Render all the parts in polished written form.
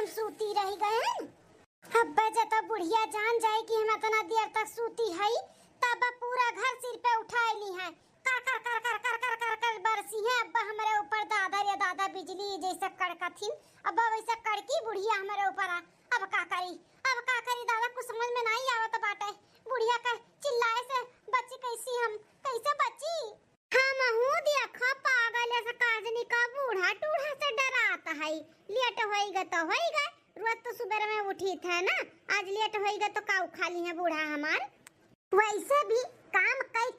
हम सूती रह गए हैं। अब जब बुढ़िया जान जाए कि हम इतना देर तक सूती है तब पूरा घर सिर पे उठा ली है। कर कर कर कर कर कर कर कर बरसी है अब हमारे ऊपर दादा रे दादा बिजली जैसे कड़कथिन। अब वैसे कड़की बुढ़िया हमारे ऊपर अब का करी दादा कुछ समझ में नहीं आवत बाटे। बुढ़िया का चिल्लाए से बच्ची कैसे बच्ची। हम हूं देखो पागल ऐसा काजनी का बूढ़ा टूढ़ा से डराता है। लेट होएगा तो होएगा, रोज तो सुबह में उठी थे ना, आज लेट होएगा तो का उखा ली है बूढ़ा हमार। वैसे भी काम कई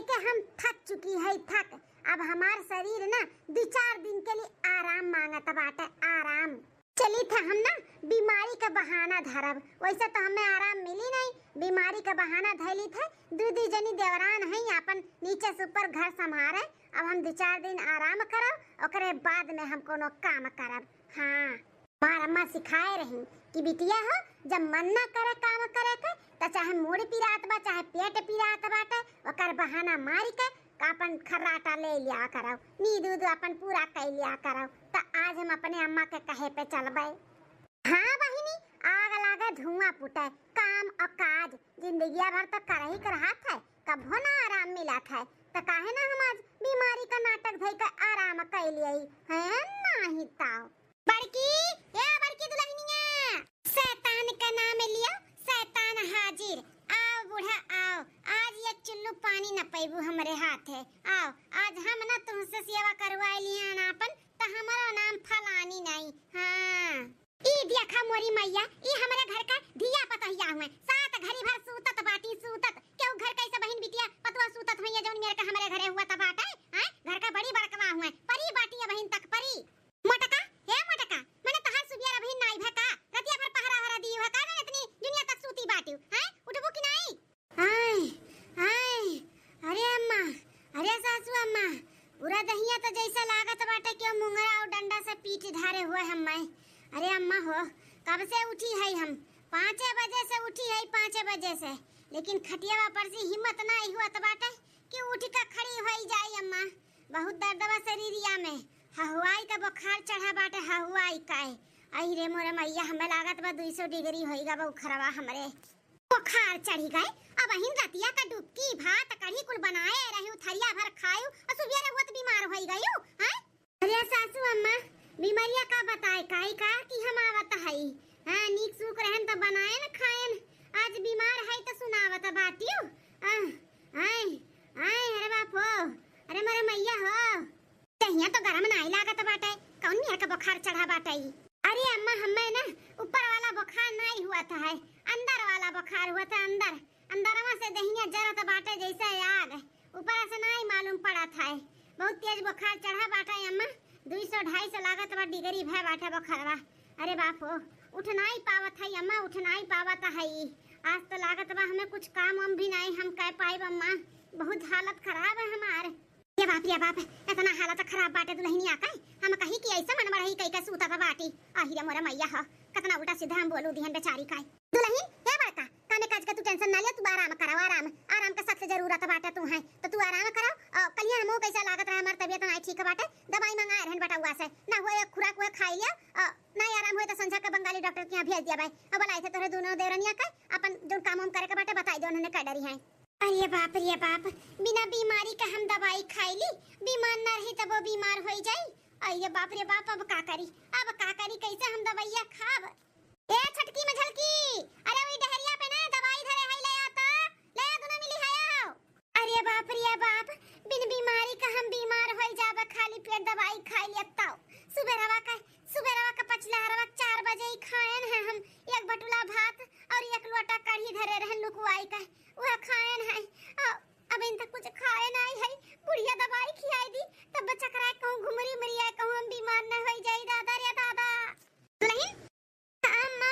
के हम थक चुकी है थक। अब हमार शरीर ना 2-4 दिन के लिए आराम मांगत बाटे आराम। चली थे हम ना बीमारी का बहाना धरब, वैसे तो हमें आराम मिली नहीं, बीमारी का बहाना धैली थे। दूधी जनी देवरान है अपन नीचे से ऊपर घर संभारे। अब हम 2-4 दिन आराम करब ओकरे बाद में हम कोनो काम करब। हाँ मार अम्मा सिखाए रही कि बिटिया हो जब मन ना करे काम करे के तो चाहे मूड पिरात बा चाहे पेट पिरात बाटे ओकर बहाना मारी के अपन खर्राटा ले लिया करो, नींद उद अपन पूरा कर लिया करो। तो आज हम अपने अम्मा के कहे पे चलबे। हाँ बहिनी आग लागे धुआं फूटे, काम और काज जिंदगी भर तो कर ही करत है, कभो ना आराम मिला है। तो काहे ना हम आज बीमारी का नाटक धई के आराम कर लिए है नहीं ताओ। बड़की दुल्हनिया शैतान का नाम लियो, शैतान हाजिर। आओ बूढ़ा आओ, आज ये चुल्लू पानी न पैबू हमारे हाथ है। आओ आज हम ना तुमसे सेवा करवाए लिया ना अपन, तो हमारा नाम फलानी नहीं। हाँ ई देखा मोरी मैया ई हमारे घर का धिया पतहिया हुए, सात घड़ी भर सूतत बाटी सूतत। क्यों घर कैसे बहन बिटिया पतवा सूतत हुई जौन मेरे का हमारे घरे हुआ त बाटे हैं। घर का बड़ी बड़कवा हुए परी बाटी है बहन तक परी। मोटका हे मोटका मैंने तहार सुबिया बहन नाई भका रतिया भर पहरा हरा दी है का ना इतनी दुनिया तक सूती बाटी हैं, उठबो कि नहीं। हाय अरे अम्मा अरे सासू अम्मा पूरा दहिया तो जैसा लागत बाटे क्यों मुंगरा और डंडा से पीठ धारे हुए हम मैं। अरे अम्मा हो कब से उठी है हम 5 बजे से उठी है 5 बजे से, लेकिन खटिया पर से हिम्मत नहीं हुआ तो बाटे कि उठ के खड़ी हो जाए अम्मा। बहुत दर्द बा शरीरिया में, हवाई का बुखार चढ़ा बाटे हवाई का। आई रे मोरे मैया हमें लागत बा 200 डिग्री होइगा बा उखरवा हमरे बुखार चढ़ी गए। अब हिन रतिया का डुबकी भात कढ़ी कुल बनाए रही थरिया भर खायू और सुबह बहुत बीमार होई गयू हैं। अरे सासू अम्मा बीमारिया का बताए काई का कि हम आवत हई। हां नीक सुख रहन त बनाए न खाएन, आज बीमार है तो सुनावत बाटियो। आय अरे बाप हो अरे मोरे मैया हो तहिया तो गरम नहीं लागत बाटे, कौन मेरे का बुखार चढ़ा बाटे। अरे अम्मा हमें ना ऊपर वाला बुखार नहीं हुआ था है, अंदर वाला बुखार हुआ था। अंदरवा से दहिया जरत बाटे जैसे आग, ऊपर से नहीं मालूम पड़ा था। बहुत तेज बुखार चढ़ा बाटे अम्मा, 200-250 लागत बा डिग्री भय बाटे बुखारवा। अरे बाप हो उठ नहीं पावत है अम्मा, उठ नहीं पावत है। आज तो लागत बा हमें कुछ काम हम भी नहीं हम कह पाई अम्मा, बहुत हालत खराब है हमारे। ये बाप इतना हालत खराब बाटे दुल्हनिया का हम कहीं कि ऐसा मन बढ़ई कई का सूता था बाटी। आहिरे मोरा मैया हो कितना उल्टा सीधा हम बोलू दिहन बेचारी का। दुल्हन हे बड़का कामे काज का तू टेंशन ना ले, तू आराम कराओ आराम का सबसे जरूरत बाटे तू है तो तू आराम कराओ। कलिया हमो कैसा लागत रहा हमार तबीयत नहीं ठीक बाटे, दवाई मंगाए रहन बेटा हुआ से ना होए खुराक हुए खाई लिया, नहीं आराम होए तो संझा के बंगाली डॉक्टर के यहां भेज दिया भाई। अब बोलाए थे तोरे दोनों देवरनिया का अपन जो काम हम करे के बाटे बताई दे उन्होंने का डरी है। अरे बाप बिना बीमारी का हम दवाई खाई ली, बीमार न रही तब वो बीमार हो जाई। अरे बाप रे बाप अब का करी कैसे हम दवाइया खाब। ए छटकी में झलकी अरे वही डहरिया पे ना दवाई धरे है ले आ तो ले आ दोनों मिली है आओ। अरे बाप बिन बीमारी का हम बीमार हो जाबे खाली पेट दवाई खाई लेता। सुबह रवा का पचला रवा 4 बजे ही खाएन है हम, एक बटुला भात और एक लोटा कढ़ी धरे रहन लुकवाई का वह खाएन है। अब इन तक कुछ खाए नहीं है, बुढ़िया दवाई खिलाई दी तब बच्चा कराए कहूं घुमरी मरी आए कहूं हम बीमार न हो जाई दादा रे दादा। दुल्हन अम्मा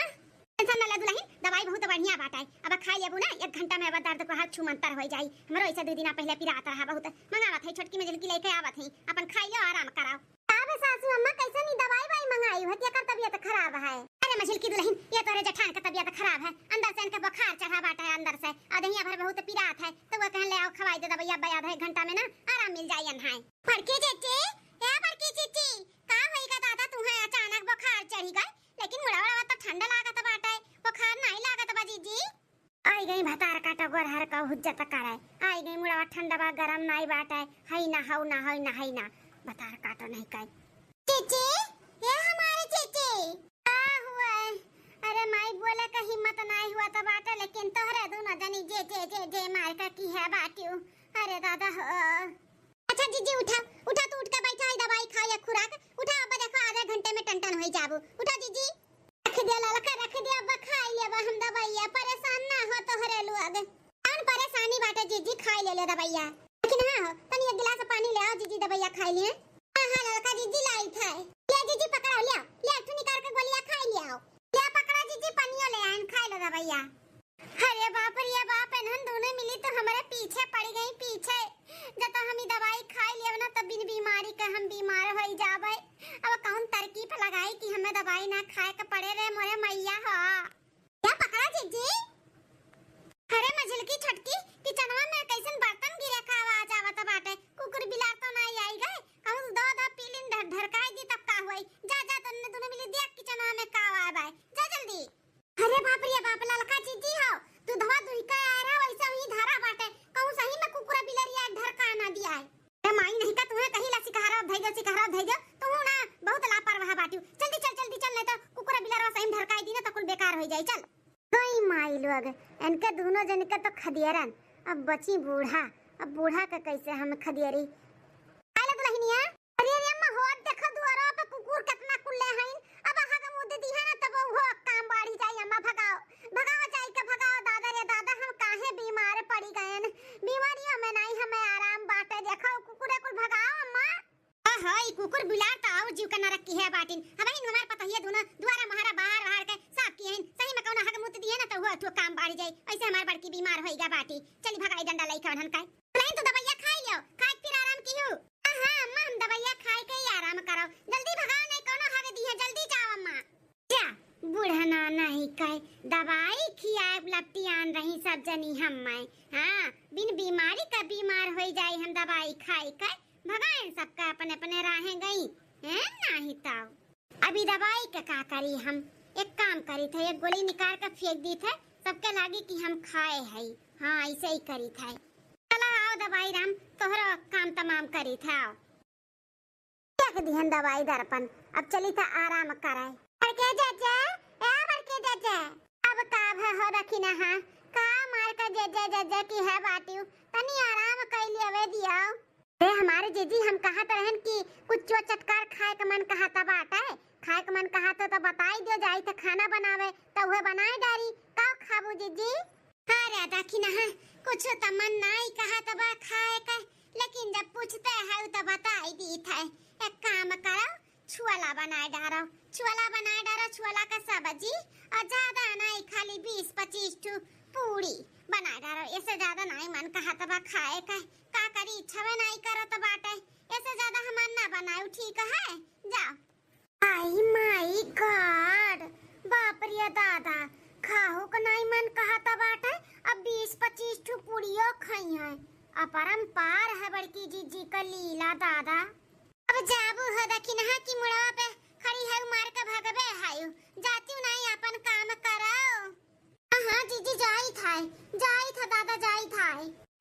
टेंशन न ले दुल्हन, दवाई बहुत बढ़िया बाटा है, अब खा लेबू ना 1 घंटा में अब दर्द को हाथ छूमंतर हो जाई। हमरो ऐसा 2 दिन पहले पिरात रहा बहुत मंगावत है, छोटकी में झलकी लेके आवत है अपन खाई लो आराम कराओ। अब सासू अम्मा कैसे नहीं दवाई मंगाई हो तेकर तबीयत खराब है। अरे मझिल की दुल्हन ये तोरे जेठान का तबीयत खराब है, अंदर से इनका बुखार चढ़ा बाटा है अंदर से अधहिया भर बहुत पिरात है तो वो कहन ले आओ खवाई दे दवाई अब आधा 1 घंटा में ना आराम मिल जाई अनहाई। फड़के जेटे ए फड़के चिट्टी का होई का दादा तुम्हें अचानक बुखार चढ़ी गई लेकिन मुड़ावा तो ठंडा लागत बाटे, बुखार नहीं लागत बा जीजी। आई गई भतार काटा गोर हर का हुज्जत कराए, आई गई मुड़ावा ठंडा बा गरम नहीं बाटे, हई ना हौ ना हई ना हई ना भतार काटा नहीं काई। चीची ये हमारे चीची आ हुआ है। अरे माई बोले का हिम्मत नहीं हुआ तो बाटे, लेकिन तोहरे दोनों जनी जे जे जे जे मार का की है बाटियो। अरे दादा अच्छा जीजी उठा उठा, तू उठ के बैठा है, दवाई खा या खुराक उठा, अब देखो आधे घंटे में टन हो जाबू। उठा जीजी, रख दिया ललका, रख दिया, अब खा लेबा हम दवाइया, परेशान ना हो तोहरे लोग। कौन परेशानी बाटे जीजी, खा ले दवाइया, लेकिन हां तनी एक गिलास पानी ले आओ जीजी, दवाइया खा लिए। हां हां ललका जीजी लाई था, ले जीजी पकड़ो, ले तू निकाल के गोलियां खा ले आओ, ले पकड़ा जीजी, पानियो ले आन, खा लो दवाइया। अरे बाप रे बाप, इन्हन दोनों मिली तो हमारे पीछे पड़ गई, पीछे जब हम ही दवाई खाई लेव ना तब बिन बीमारी के हम बीमार हो जाबे। अब कौन तरकीब लगाई कि हमें दवाई ना खाए के पड़े रे मोरे मैया हो। क्या पकड़ा जीजी? अरे मझिल की छटकी किचनवा में कैसन बर्तन गिरे का आवाज आवत बाटे, कुकुर बिलार तो नहीं आई गए, कहूं दो पीलिन ढरकाई दी तब का होई। जा जा तन्ने दोनों मिली देख किचनवा में का आवाज आए, जा जल्दी। अरे बाप रे बाप, ललका जीजी हो तू, धवा दुई का आ रहा वैसा ही धारा बाटे, कहूं सही में कुकुरा बिलरिया ढरका ना दिया है। ए माई नहीं का तुम्हें कहीं ला सिखारा धैर्य तू ना बहुत लापरवाह बाटियो, जल्दी चल नहीं तो कुकुरा बिलरवा सही में ढरकाई दी ना तो कुल बेकार हो जाई। चल कोई माई लोग इनके दोनों जन के तो खदियरन, अब बची बूढ़ा, अब बूढ़ा का कैसे हम खदियरी आले दुल्हनिया। अरे अम्मा हो देखो दुआरा पे कुकुर कितना कुल्ले हैं, अब आहा का मुंह दे दी है ना तब वो काम बढ़ी जाई। अम्मा भगाओ भगाओ जाई के भगाओ, दादा रे दादा हम काहे बीमार पड़ी गए न, बीमारियों में नहीं हमें आराम बाटे, देखो कुकुरे कुल भगाओ अम्मा। हां ई कुकुर बिलार तो और जीव के नरक की है बाटिन, हमें हमारे पता है दोनों दुआरा महारा बाहर के सब की हैं, सही में कौन हक मुत दिए ना तो हुआ तो काम बढ़ जाई, ऐसे हमार बड़की बीमार होईगा बाटी। चली भगाई डंडा लई कौन काय नहीं तो दवाइयां खाई लो, खाई फिर आराम कियो। हां अम्मा हम दवाइयां खाई के ही आराम करो, जल्दी भगाओ नहीं कौन हक दी है, जल्दी जाओ अम्मा। जा बूढ़ा नहीं काय दवाई खियाए लपटी आन रही सब जनी हम मैं, हां बिन बीमारी का बीमार हो जाई हम दवाई खाई के भगाए सबका अपने अपने राहें गई हैं नहीं ताऊ। अभी दवाई का का करी हम, एक काम करी थे, एक गोली निकाल कर फेंक दी थे, सबके लागी कि हम खाए है। हां ऐसे ही करी थे, चला आओ दवाई राम तोहरा काम तमाम करी था, आओ फेंक दिहन दवाई दर्पण, अब चली था आराम कराए। बड़के चाचा बड़के चाचा अब का हो रखी ना, हां का मार का जज की है बाटियो, तनी आराम कर लेवे दियाओ। ए हमारे जीजी हम कहत रहन कि कुछ चटकार खाए का मन कहता बाटा है, खाए का मन कहता तो बताई दियो, जाई तो खाना बनावे तो वह बनाए डारी, का खाबू जीजी? अरे देखी ना कुछ तो मन नहीं कहता बा खाए का, लेकिन जब पूछते है तो बताई दी थे। एक काम करो छुआला बनाए डारो, छुआला का सब्जी और ज्यादा नहीं, खाली 20-25 ठू पूरी बनाए डारो, ऐसे ज्यादा नहीं मन कहता बा खाए का करी, इच्छा नहीं करत बाटे, ऐसे ज्यादा हम ना बनाऊ, ठीक है जाओ। आई माय गॉड बाप रे दादा, खाओ का नहीं मन कहता बाटे, अब 20-25 ठू पूड़ियों खाई है, अपरंपार है बड़की जीजी का लीला दादा। अब जाबू है देखी ना कि मुड़वा पे खड़ी है मार के भगबे हायू, जाती नहीं अपन काम कराओ। हां जीजी जाई था दादा जाई था,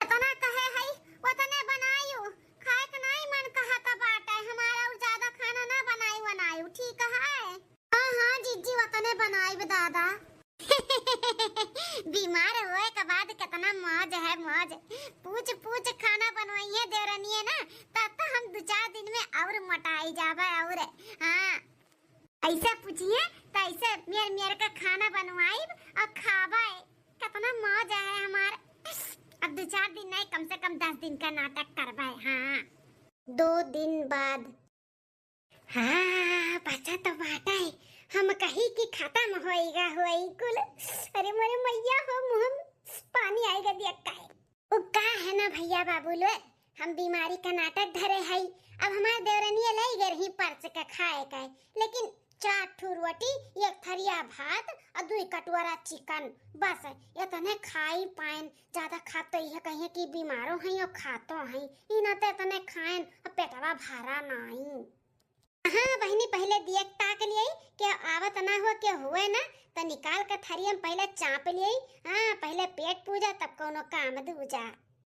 इतना कहे है उतने बनायू, खाए का नहीं मन कहता बाटे, हमारा और ज्यादा खाना ना बनायू ठीक है। हां जीजी उतने बनाई दादा। बीमार होए के बाद कितना मौज है, मौज पूछ खाना बनवाइए देवरनिए ना, तब तो हम 2-4 दिन में और मोटाई जाबे। और हां ऐसे पूछिए तो ऐसे मेर का खाना बनवाई और खाबे, कितना मौज है हमार। अब 2-4 दिन नहीं कम से कम 10 दिन का नाटक करबे। हां 2 दिन बाद हां बचा तो बाटा है, हम कहीं की खत्म होएगा होई कुल। अरे मोरे मैया हो मुंह पानी आएगा देख का है वो का है ना भैया बाबू लो, हम बीमारी का नाटक धरे है। अब हमारे देवरनिया ले गए रही परस का खाए का, लेकिन 4 ठू रोटी, 1 थरिया भात और 2 कटोरा चिकन, बस ये तो ने खाई पाएन, ज्यादा खात तो यह कहिए कि बीमारों हैं और खातो हैं, इना तो तने खाएन पेटवा भरा नहीं। हाँ बहनी पहले देख ताक लिये के आवत ना हो के हुए ना तो निकाल के थरिया में पहले चाप लिये। हाँ पहले पेट पूजा तब कोनो काम दूजा।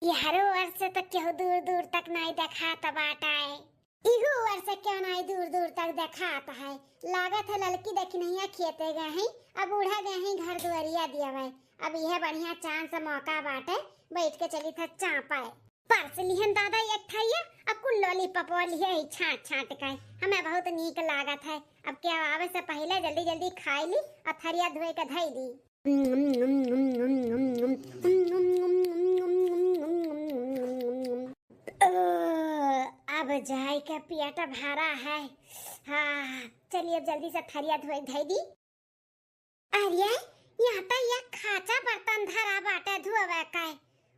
ये हरो वर्ष से तो क्यों दूर दूर तक नहीं देखा बाटा है। इहू वर्ष से क्यों नहीं दूर दूर तक देखाता है। लागत है लड़की देखी नहीं है खेते गए हैं अब उड़ा गए हैं घर दुआरिया दिया हुआ। अब यह बढ़िया चांस मौका बाटे बैठ के चली था चापाए। परस लिहन दादा एक थाइया अब कुल लॉलीपॉप लिए छाट छाट के हमें बहुत नीक लागत है। अब क्या आवे से पहले जल्दी जल्दी खाई ली और थरिया धोए के धई दी। अब जाए के पेट भरा है। हाँ चलिए जल्दी से थरिया धोए धई दी। अरे यहाँ तो ये खाचा बर्तन धरा बाटे धोवे का।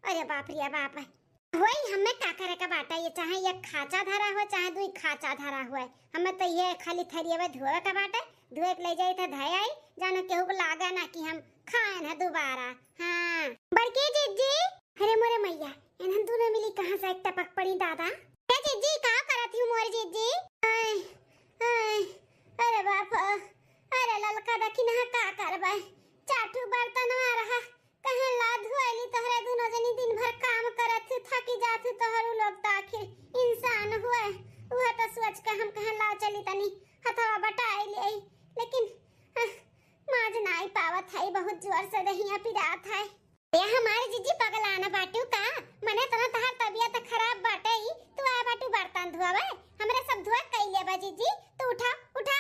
अरे बाप रे बाप वही हमें का करे का बाटा ये चाहे ये खाचा धरा हो चाहे दुई खाचा धरा हुआ हमें तो ये खाली थरिया में धोवे का बाटा धोए के ले जाए था धय आई जानो केहू को लागा ना कि हम खाए ना दोबारा। हाँ बड़के जीजी अरे मोरे मैया इन्हन दोनों मिली कहां से एक टपक पड़ी दादा। ए जीजी का करत हूं मोरे जीजी। आय आय अरे बाप अरे ललका दखी ना का करबे चाटू बर्तन आ रहा कहे ला धोइली तोहरे दोनों जनी दिन भर काम करत थकी जात तोहरो लोग त आखिर इंसान हुए वह तो सोच के हम कहे ला चली तनी हथवा बटाई ले लेकिन माज नाई पावत है बहुत जोर से दहिया पिरात है। ये हमारे जीजी पगलाना बाटू का मने तना तहार तबीयत खराब बाटे ही तू आ बाटू बर्तन धोवे हमरे सब धोए कइले बा जीजी तू उठा उठा।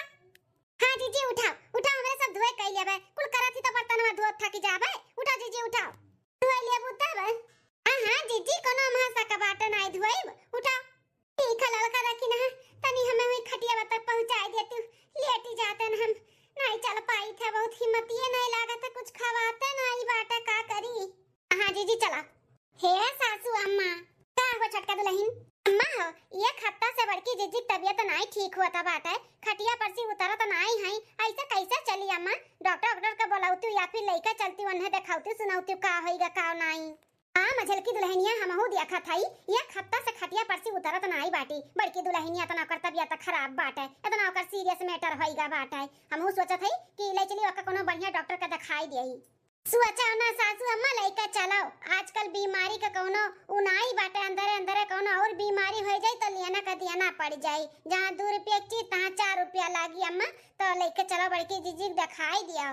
हाँ जीजी उठा उठा हमरे सब धोए कइले बा कुल करत ही तो बर्तनवा धोत थकी जाबे उठा जीजी उठा धोए ले बुता बा। हां जीजी कोनो महासा का बाटे नहीं धोए उठा ठीक है लड़का रखी ना तनी हमें वही खटिया तक पहुंचाई दे तू लेटी जाते न हम नहीं चल पाई थे बहुत हिम्मत ये नहीं लागत है कुछ खवाते नहीं बाटा का करी। हां जीजी चला। हे सासू अम्मा का हो छटका दुल्हन अम्मा हो ये खत्ता से बड़की जीजी तबीयत नहीं ठीक होता बाटा खटिया पर से उतरत नहीं है ऐसा कैसे चली अम्मा डॉक्टर का बुलाऊती या फिर लइका चलती उन्हें दिखाऊती सुनाऊती का होइगा का नहीं। हां मझल की दुल्हनिया हमहु देखा थाई ये खत्ता से खटिया पर से उतरत नहीं बाटी बड़की दुल्हनिया तना कर तबीयत खराब बाटे इतना ओकर सीरियस मैटर होइगा बाटे हमहु सोचत हई कि ले चली ओका कोनो बढ़िया डॉक्टर का दिखाई देई। सोचा ना सासू अम्मा लइका चलाओ आजकल बीमारी का कोनो उनाई बाटे अंदर अंदर कोनो और बीमारी हो जाए तो लेना का देना पड़ जाए जहां 2 रुपया की तहां 4 रुपया लागी अम्मा तो लइका चलो बड़की जीजी दिखाई दिया।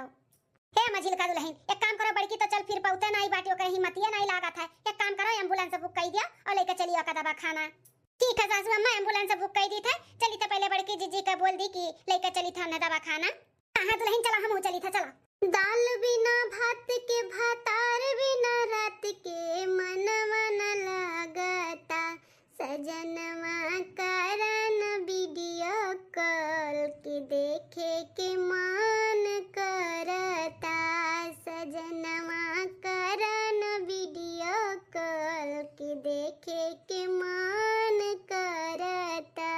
हे मझिल का दुल्हन एक काम करो बड़की तो चल फिर पहुंचे नहीं बाटी ओकर हिम्मतिया नहीं लागत है एक काम करो एम्बुलेंस बुक कर दिया और लेके चलिए ओका दवा खाना। ठीक है सासू अम्मा एम्बुलेंस बुक कर दी थे चली तो पहले बड़की जीजी का बोल दी कि लेके चली था ना दवा खाना। हां दुल्हन चला हम चली था चला। दाल बिना भात के भातार बिना रात के मनवा न लागता सजनवा करन वीडियो कॉल के देखे के मन करता सजनवा करन वीडियो कॉल के देखे के मन करता।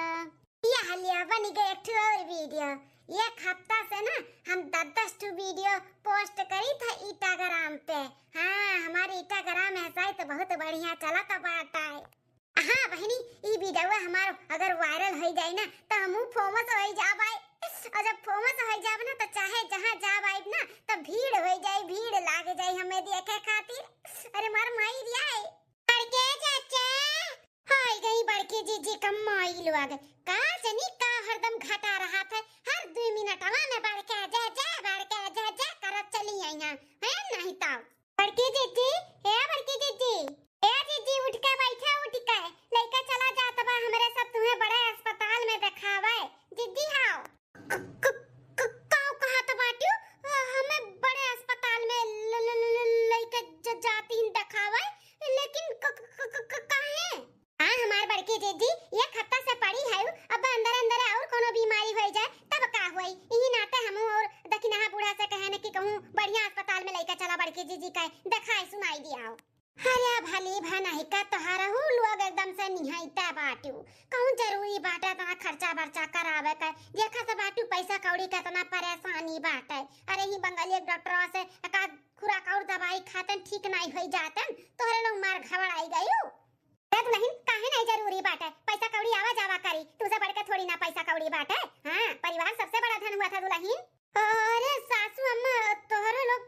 ये हलिया बन गया एक और वीडियो एक हफ्ता से ना हम 10 वीडियो पोस्ट करी था इंस्टाग्राम पे। हाँ हमारे इंस्टाग्राम ऐसा ही तो बहुत बढ़िया चला था बाटा है। हाँ बहनी ये वीडियो हमारा अगर वायरल हो जाए ना तो हम फेमस हो जाए और जब फेमस हो जाए ना तो चाहे जहाँ जाए ना तो भीड़ हो जाए भीड़ लाग जाए हमें देखे खातिर। अरे मार माई दिया है बड़के चाचा हाय गई बड़की जीजी कम माई लोग का जनी का हरदम घटा रहा था हर 2 मिनट में बड़के जा करत चली आई है नहीं तो बड़की जीजी हे बड़की जीजी ए जीजी उठ के बैठे उठ के लेके चला जात बा हमरे सब तुम्हें बड़े अस्पताल में दिखावे जीजी हां काऊ कहा तो बाटू हमें बड़े अस्पताल में लेके जाती हैं दिखावे लेकिन काहे। हां हमार बड़की जीजी ये खत्ता से पड़ी है अब अंदर अंदर और कोनो बीमारी हो जाए तब का होई यही नाते हम और दखिनहा बूढ़ा से कहने की कहूं बढ़िया अस्पताल में लेके चला बड़की जीजी का दिखाई सुनाई दिया। अरे भली भनाई का तोहारा हु लोग एकदम से निहाइता बाटू कहूं जरूरी बाटा तना खर्चा बर्चा करावे का देखा से बाटू पैसा कौड़ी का तना परेशानी बाटे। अरे ही बंगाली डॉक्टर से एक खुराक और दवाई खातन ठीक नहीं हो जातन तोहरे लोग मार घबराई गयो। ए दुल्हन काहे नहीं जरूरी बाटे, पैसा कौड़ी आवा जावा करी, तुझसे बढ़ के थोड़ी ना पैसा कौड़ी बाटे। हां परिवार सबसे बड़ा धन हुआ था दुल्हन। अरे सासू अम्मा तोहरे लोग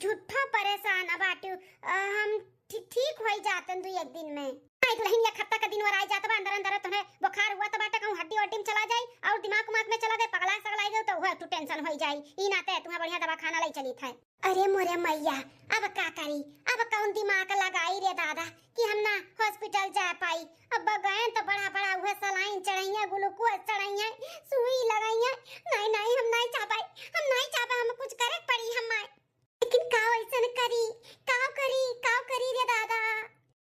झूठा परेशान बाटू, हम ठीक हो जातन दू एक दिन में। आई दुल्हन एक हफ्ता का दिन वर आ जात बा, अंदर अंदर तुम्हें बुखार हुआ तो बाटे कहूं हड्डी वड्डी में चला जाई और दिमाग में चला गए पगला सगला गए तो हुआ तू टेंशन हो जाई। ई नाते तुम्हें बढ़िया दवा खाना लाई चली था। अरे मोरे मैया अब का करी, अब कौन दिमाग लगाई रे दादा कि हम ना हॉस्पिटल जा पाई। अब गए तो बड़ा बड़ा हुआ सलाइन चढ़ाइया, ग्लूकोज चढ़ाइया, सुई लगाइया। नहीं नहीं हम नहीं चाह पाई, हम नहीं चाह पाए, हम कुछ करे पड़ी हम। लेकिन का ऐसा करी, का करी रे दादा।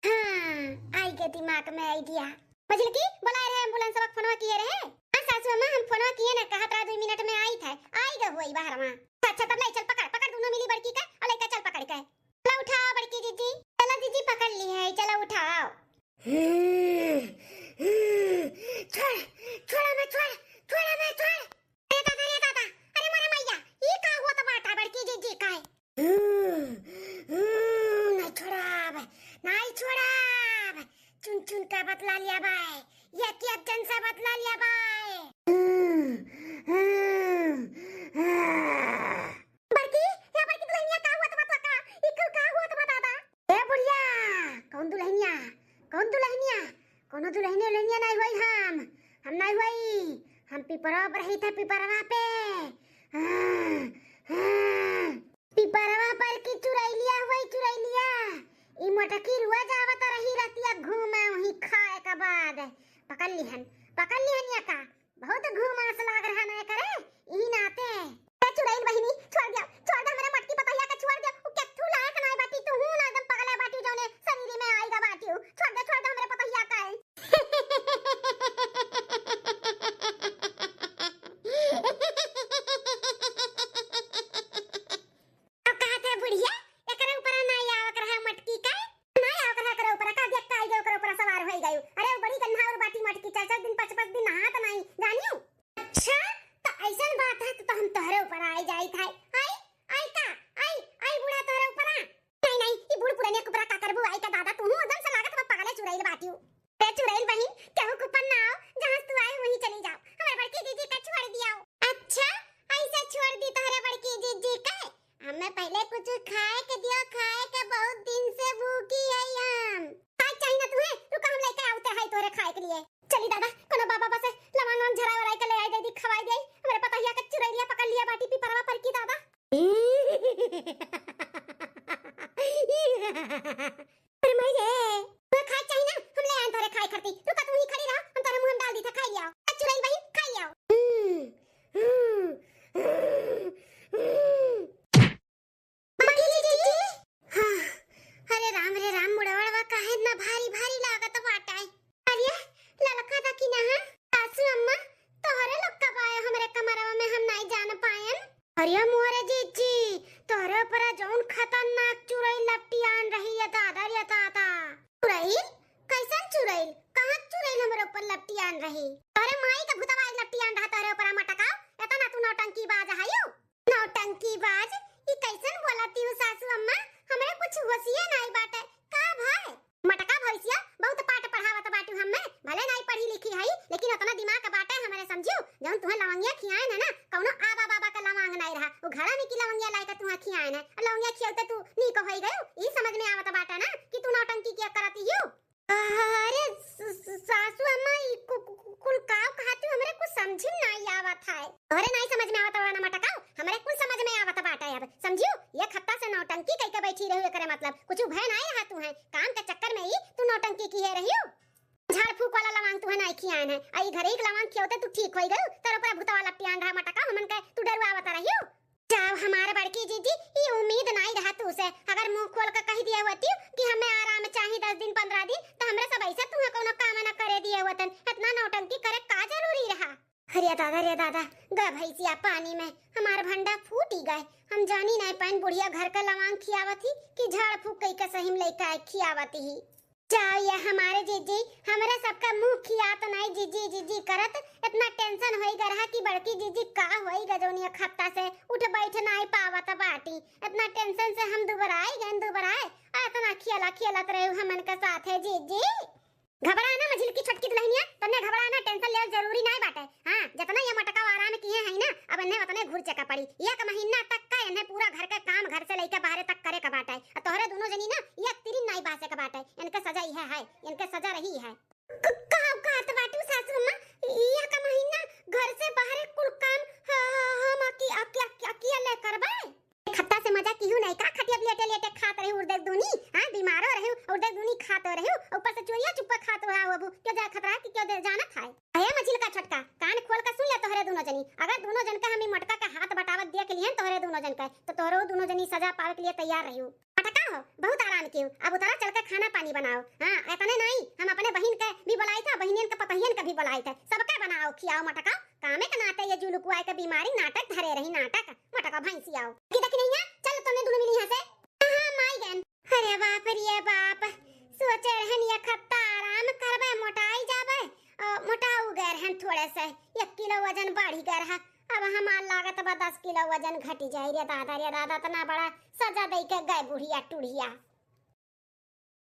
हाँ आई के दिमाग में आइडिया। मजल की बुलाए रहे एम्बुलेंस वक्त फोनवा किए रहे। हां सासू अम्मा हम फोनवा किए ना, कहा था 2 मिनट में आई था, आई ग होई बाहर में। अच्छा तब ले चल पकड़ पकड़ दोनों मिली बड़की का और लइका चल पकड़ के। चलो उठाओ बड़की दीदी, चलो दीदी पकड़ ली है, चलो उठाओ। छोड़ मैं छोड़। अरे दादा अरे मोरे मैया ये का हुआ तो बाटा बड़की दीदी का है। नहीं छोड़ा चुन का बतला लिया भाई, ये कैप्टन से बतला लिया भाई। बड़की दुल्हनिया का हुआ तो बता का, इकल का हुआ तो बता दा। ए बुढ़िया कौन दुल्हनिया कोनो दुल्हनिया नहीं हुई, हम नहीं हुई, हम पिपरवा पर रही था, पिपरवा पे। पिपरवा पर की चुरैलिया ई मोटकी रुआ जावत रही रतिया घूमे वही खाए का बाद। पकड़ लिहन या का बहुत घूमास लाग रहा न करे ई नाते। ए चुड़ैल बहिनी छोड़ दे मेरे मटकी पतैया के छोड़ दे, उ केथू लायक नहीं बाटी, तू हूं ना एकदम पगला बाटी जौने शरीर में आएगा बाटी। छोड़ दे मेरे पतैया का है। अब कहते बुढ़िया एकरे ऊपर नहीं आवक रहा मटकी का, नहीं आवक रहा करे ऊपर का देख का आई ऊपर ऊपर सवार हो गई। अरे बड़ी गन्ना और बाटी मटकी 4 दिन 5 दिन नहात नहीं जानियो। अच्छा तो ऐसा बात है तो हम तोहरे ऊपर आई जाई था। आई बुढ़ा तोहरे ऊपर नहीं ई बुढ़ पुराने ऊपर का करबू। आई का दादा तू एकदम से लागत पगले चुड़ैल बाटी। ए चुड़ैल बहन केहू कुपन ना आओ, जहां तू आए वहीं चली जाओ, हमारे बड़की दीदी का छोड़ दिया। अच्छा ऐसा छोड़ दी तोहरे बड़की दीदी का, हमें पहले कुछ खाए के दियो, खाए के बहुत दिन से भूखी है हम। खाए चाहिए ना तुम्हें, रुका हम लेके आते हैं तोरे खाए के लिए। चली दादा कोनो बाबा बसे लवंग झरा वराई के ले आई दे खवाई दे, हमारे पतैया के चुरैलिया पकड़ लिया बाटी पिपरवा पर की दादा। अरे मैं रे तू खाए चाहिए ना, हम ले आए तोरे खाए खरती, रुका तू ही खड़ी रहो, हम तेरे मुंह में डाल दी था, खाई आओ चुरैल भाई खाई आओ। अरे राम मुड़वा काहे इतना भारी लागत बाटा है। अरे ललका दा की ना सासू अम्मा तोहरे लोग कब आए हमरे कमरवा में, हम नहीं जान पाएन। अरे मोरे जीजी तोहरे पर जौन खतरनाक चुड़ैल लपटियान रही है दादा रे ताता। चुड़ैल कैसन चुड़ैल, कहां चुड़ैल हमरे ऊपर लपटियान रही? अरे माई का भूतवा लपटियान रहा तोहरे ऊपर मटका, एतना तू नौटंकी बाज हायो। नौटंकी बाज ई कैसन बोलती हो सासू अम्मा, हमरे कुछ होशिए नहीं बाटे का भाई। मटका भैसिया बहुत पाठ पढ़ावत बाटू, हमें भले नहीं पढ़ी लिखी हई लेकिन उतना दिमाग का बाटे हमरे समझियो। जौन तुहे लवंगिया खियाए ना कौनो आबा बाबा का लवंग नहीं रहा, वो घड़ा में की लवंगिया लाई के तुहे खियाए ना, लवंगिया खियाते तू नी को होई गयो। ई समझ में आवत बाटे ना कि तू नौटंकी क्या करती हो। अरे सासू अम्मा ई कुल काव कहती हमरे कुछ समझ नहीं आवत है। अरे नहीं समझ में आवत वाला मटका हमरे कुल समझ में आवत बाटे। अब समझियो एक हफ्ता से नौटंकी कई के बैठी रही करे, मतलब कुछ भय नहीं रहा तू है, काम के चक्कर में ही तू नौटंकी की है रही हो। झाड़ फूक वाला लवंग तू है नहीं खियान है, आई घरे एक लवंग खियोते तू ठीक होई गयो, तेरे ऊपर भूतवा लपटियान रहा मटका हमन के तू डरवावत रही हो। जाओ हमारे बड़की जीजी ये उम्मीद नहीं रहा तू से, अगर मुंह खोल कर कह दिया होती कि हमें आराम चाहिए 10 दिन 15 दिन तो हमरे सब ऐसे तुम्हें कोनो काम ना करे दिए होतन, इतना नौटंकी करे का जरूरी रहा। अरे दादा ग भैंसिया पानी में हमार भंडा फूट ही गए, हम जानी नहीं पाइन बुढ़िया घर का लवांग खियावत ही कि झाड़ फूक कई के सही में लेके खियावत ही। जाओ ये हमारे जीजी हमरे सबका मुंह खिया तो नहीं जीजी जीजी करत इतना टेंशन होई गरहा कि बड़की जीजी का होई गजौनी एक हफ्ता से उठ बैठ नहीं पावत बाटी इतना टेंशन से हम दुबराए इतना खियलत रहे हमन के साथ है जीजी घबराना मझिल की छटकी दुल्हनिया तन्ने घबराना टेंशन ले जरूरी नहीं बाटे हां जितना ये मटका आराम किए है ना अब इन्हें उतने घुर चका पड़ी एक महीना तक का इन्हें पूरा घर का काम घर से लेके बाहर तक करे का बाटे तोहरे दोनों जनी ना एक तिरिन नहीं बासे का बाटे इनके सजा है इनके सजा रही है कहत बाटू सासू मां एक महीना घर से बाहर कुल काम हम अकेले करबे खट्टा से मजा किहू नहीं का खटिया लेटे खात रहे उर्दे दूनी हां बीमारो रहे उर्दे दूनी खात रहे ऊपर से चोरिया चुप्पा खात रहा अब क्यों जा खतरा कि क्यों जानत है अरे मछली का छटका कान खोल कर सुन ले तोहरे दोनों जनी अगर दोनों जन का हम मटका का हाथ बटावत देख लिए तोहरे दोनों जन का तो तोहरो दोनों जनी सजा पावे के लिए तैयार रहियो मटका हो बहुत आराम कियो अब उतारा चल के खाना पानी बनाओ हां इतने नहीं हम अपने बहन के भी बुलाई था बहनियन के पतहियन के भी बुलाई था सबके बनाओ खियाओ मटका कामे के नाते ये जुलुकुआई के बीमारी नाटक धरे रही नाटक मटका भैंसी आओ की देख नहीं है चल तुमने दोनों मिली यहां से हां माई गन अरे बाप रे बाप सोचे रहन ये खत्ता आराम करबे मोटाई जाबे मोटाऊ गए रहन थोड़े से 1 किलो वजन बढ़ी गए रहा अब हमार लागत बा 10 किलो वजन घटी जाई रे दादा तना बड़ा सजा दई के गए बुढ़िया टुढ़िया